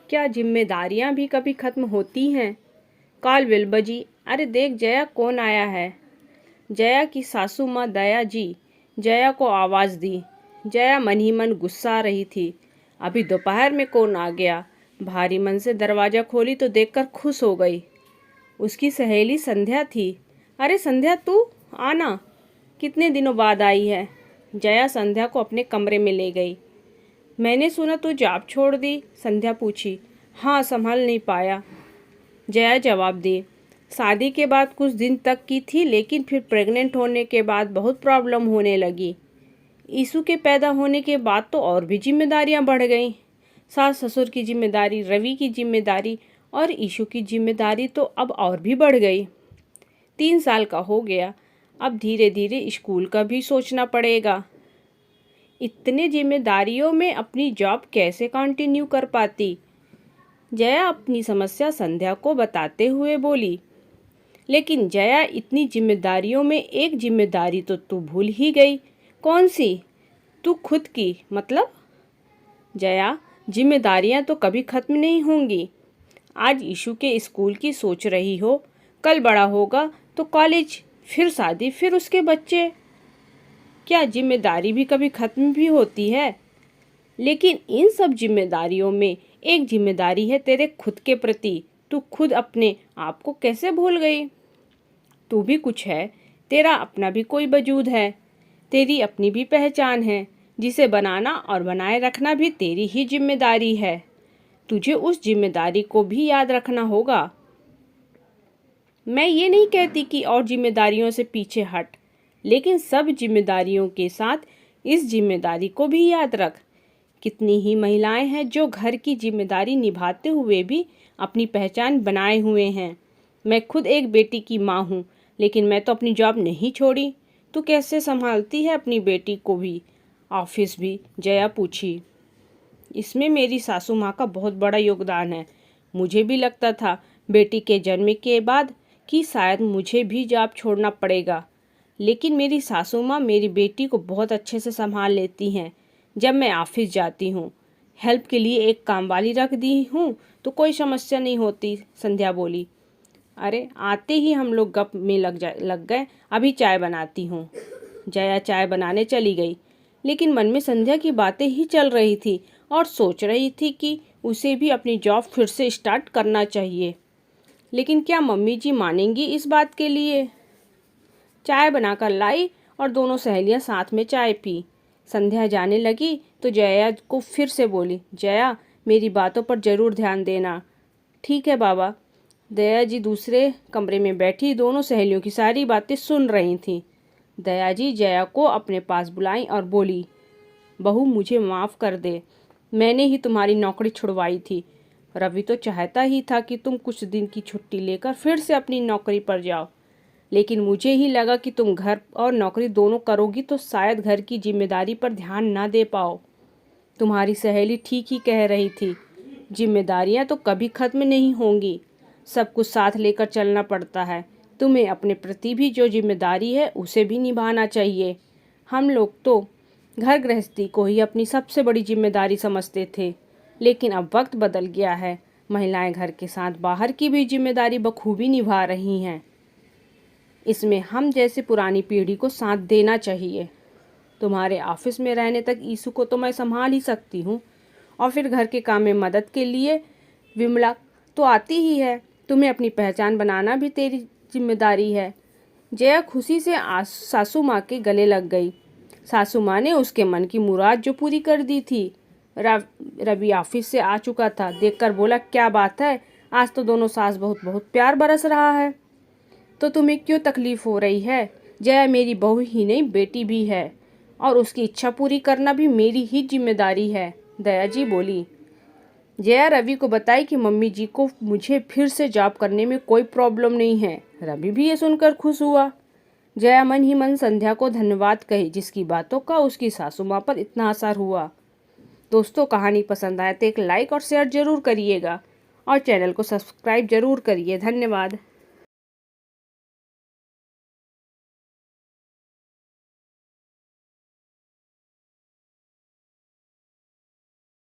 क्या जिम्मेदारियां भी कभी खत्म होती हैं? कॉल बेल बजी। अरे देख जया, कौन आया है। जया की सासू माँ दया जी जया को आवाज़ दी। जया मन ही मन गुस्सा रही थी। अभी दोपहर में कौन आ गया। भारी मन से दरवाज़ा खोली तो देखकर खुश हो गई। उसकी सहेली संध्या थी। अरे संध्या, तू आना, कितने दिनों बाद आई है। जया संध्या को अपने कमरे में ले गई। मैंने सुना तू जॉब छोड़ दी, संध्या पूछी। हाँ, संभाल नहीं पाया, जया जवाब दी। शादी के बाद कुछ दिन तक की थी, लेकिन फिर प्रेग्नेंट होने के बाद बहुत प्रॉब्लम होने लगी। ईशु के पैदा होने के बाद तो और भी जिम्मेदारियां बढ़ गईं। सास ससुर की जिम्मेदारी, रवि की जिम्मेदारी और ईशु की जिम्मेदारी तो अब और भी बढ़ गई। 3 साल का हो गया, अब धीरे धीरे स्कूल का भी सोचना पड़ेगा। इतने जिम्मेदारियों में अपनी जॉब कैसे कंटिन्यू कर पाती। जया अपनी समस्या संध्या को बताते हुए बोली। लेकिन जया, इतनी जिम्मेदारियों में एक जिम्मेदारी तो तू भूल ही गई। कौन सी? तू खुद की, मतलब? जया, जिम्मेदारियां तो कभी खत्म नहीं होंगी। आज ईशु के स्कूल की सोच रही हो, कल बड़ा होगा तो कॉलेज, फिर शादी, फिर उसके बच्चे। क्या जिम्मेदारी भी कभी खत्म भी होती है? लेकिन इन सब जिम्मेदारियों में एक जिम्मेदारी है तेरे खुद के प्रति। तू खुद अपने आप को कैसे भूल गई? तू भी कुछ है, तेरा अपना भी कोई वजूद है, तेरी अपनी भी पहचान है, जिसे बनाना और बनाए रखना भी तेरी ही जिम्मेदारी है। तुझे उस जिम्मेदारी को भी याद रखना होगा। मैं ये नहीं कहती कि और जिम्मेदारियों से पीछे हट, लेकिन सब जिम्मेदारियों के साथ इस जिम्मेदारी को भी याद रख। कितनी ही महिलाएं हैं जो घर की जिम्मेदारी निभाते हुए भी अपनी पहचान बनाए हुए हैं। मैं खुद एक बेटी की माँ हूँ, लेकिन मैं तो अपनी जॉब नहीं छोड़ी। तू कैसे संभालती है अपनी बेटी को भी, ऑफिस भी? जया पूछी। इसमें मेरी सासू माँ का बहुत बड़ा योगदान है। मुझे भी लगता था बेटी के जन्म के बाद कि शायद मुझे भी जॉब छोड़ना पड़ेगा, लेकिन मेरी सासू माँ मेरी बेटी को बहुत अच्छे से संभाल लेती हैं। जब मैं ऑफिस जाती हूँ, हेल्प के लिए एक कामवाली रख दी हूँ तो कोई समस्या नहीं होती, संध्या बोली। अरे आते ही हम लोग गप में लग गए। अभी चाय बनाती हूँ। जया चाय बनाने चली गई, लेकिन मन में संध्या की बातें ही चल रही थी और सोच रही थी कि उसे भी अपनी जॉब फिर से स्टार्ट करना चाहिए। लेकिन क्या मम्मी जी मानेंगी इस बात के लिए? चाय बनाकर लाई और दोनों सहेलियां साथ में चाय पी। संध्या जाने लगी तो जया को फिर से बोली, जया, मेरी बातों पर ज़रूर ध्यान देना। ठीक है बाबा। दया जी दूसरे कमरे में बैठी दोनों सहेलियों की सारी बातें सुन रही थीं। दया जी जया को अपने पास बुलाई और बोली, बहू, मुझे माफ़ कर दे, मैंने ही तुम्हारी नौकरी छुड़वाई थी। रवि तो चाहता ही था कि तुम कुछ दिन की छुट्टी लेकर फिर से अपनी नौकरी पर जाओ, लेकिन मुझे ही लगा कि तुम घर और नौकरी दोनों करोगी तो शायद घर की जिम्मेदारी पर ध्यान ना दे पाओ। तुम्हारी सहेली ठीक ही कह रही थी, जिम्मेदारियां तो कभी खत्म नहीं होंगी, सब कुछ साथ लेकर चलना पड़ता है। तुम्हें अपने प्रति भी जो जिम्मेदारी है उसे भी निभाना चाहिए। हम लोग तो घर गृहस्थी को ही अपनी सबसे बड़ी जिम्मेदारी समझते थे, लेकिन अब वक्त बदल गया है। महिलाएं घर के साथ बाहर की भी जिम्मेदारी बखूबी निभा रही हैं। इसमें हम जैसे पुरानी पीढ़ी को साथ देना चाहिए। तुम्हारे ऑफिस में रहने तक ईशु को तो मैं संभाल ही सकती हूँ, और फिर घर के काम में मदद के लिए विमला तो आती ही है। तुम्हें अपनी पहचान बनाना भी तेरी जिम्मेदारी है। जया खुशी से सासू माँ के गले लग गई। सासू माँ ने उसके मन की मुराद जो पूरी कर दी थी। रवि ऑफिस से आ चुका था, देखकर बोला, क्या बात है, आज तो दोनों सास बहुत बहुत प्यार बरस रहा है। तो तुम्हें क्यों तकलीफ हो रही है? जया मेरी बहू ही नहीं, बेटी भी है, और उसकी इच्छा पूरी करना भी मेरी ही जिम्मेदारी है, दया जी बोली। जया रवि को बताई कि मम्मी जी को मुझे फिर से जॉब करने में कोई प्रॉब्लम नहीं है। रवि भी ये सुनकर खुश हुआ। जया मन ही मन संध्या को धन्यवाद कही, जिसकी बातों का उसकी सासू माँ पर इतना असर हुआ। दोस्तों, कहानी पसंद आए तो एक लाइक और शेयर जरूर करिएगा और चैनल को सब्सक्राइब जरूर करिए। धन्यवाद।